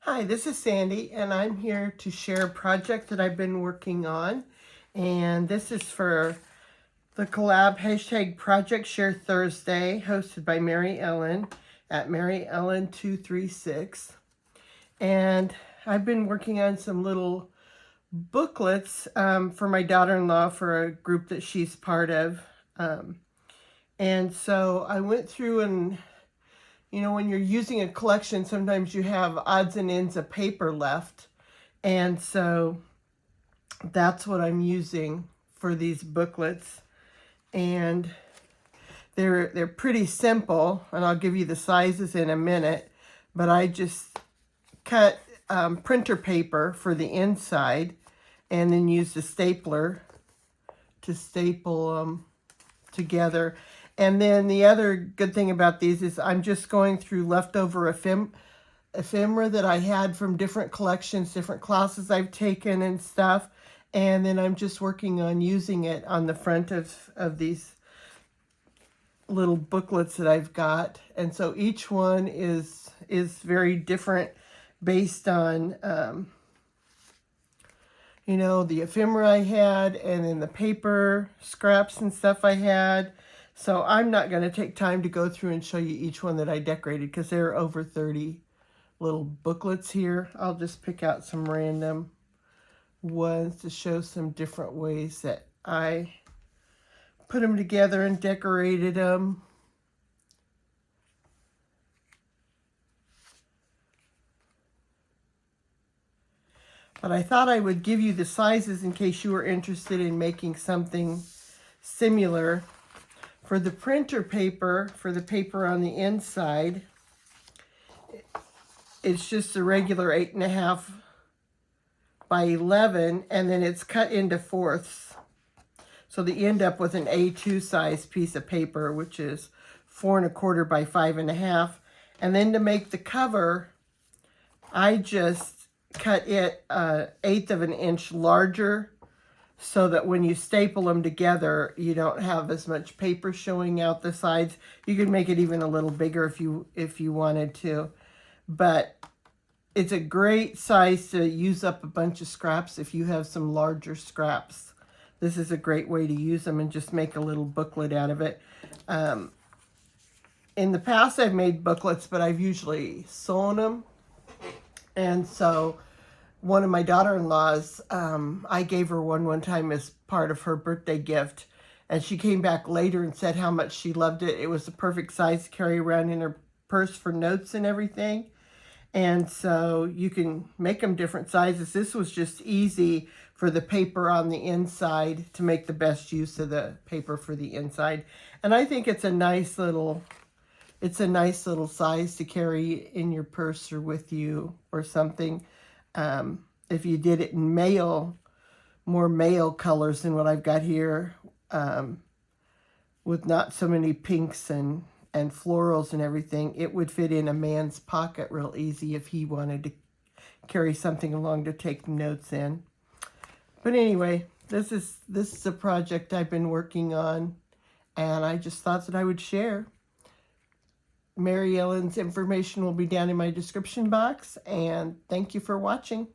Hi, this is Sandy, and I'm here to share a project that I've been working on. And this is for the collab hashtag Project Share Thursday, hosted by Mary Ellen at Mary Ellen 236. And I've been working on some little booklets for my daughter-in-law for a group that she's part of. And so I went through and when you're using a collection, sometimes you have odds and ends of paper left. And so that's what I'm using for these booklets. And they're pretty simple, and I'll give you the sizes in a minute. But I just cut printer paper for the inside and then used a stapler to staple them together. And then the other good thing about these is I'm just going through leftover ephemera that I had from different collections, different classes I've taken and stuff. And then I'm just working on using it on the front of these little booklets that I've got. And so each one is very different based on, the ephemera I had and then the paper scraps and stuff I had. So I'm not going to take time to go through and show you each one that I decorated because there are over 30 little booklets here. I'll just pick out some random ones to show some different ways that I put them together and decorated them. But I thought I would give you the sizes in case you were interested in making something similar. For the printer paper, for the paper on the inside, it's just a regular 8.5 by 11, and then it's cut into fourths. So that you end up with an A2 size piece of paper, which is 4.25 by 5.5. And then to make the cover, I just cut it 1/8 of an inch larger, so that when you staple them together, you don't have as much paper showing out the sides. You could make it even a little bigger if you wanted to. But it's a great size to use up a bunch of scraps if you have some larger scraps. This is a great way to use them and just make a little booklet out of it. In the past, I've made booklets, but I've usually sewn them. And so one of my daughter-in-laws, I gave her one time as part of her birthday gift. And she came back later and said how much she loved it. It was the perfect size to carry around in her purse for notes and everything. And so you can make them different sizes. This was just easy for the paper on the inside to make the best use of the paper for the inside. And I think it's a nice little size to carry in your purse or with you or something. If you did it in more male colors than what I've got here, with not so many pinks and florals and everything, it would fit in a man's pocket real easy if he wanted to carry something along to take notes in. But anyway, this is a project I've been working on, and I just thought that I would share. Mary Ellen's information will be down in my description box, and thank you for watching.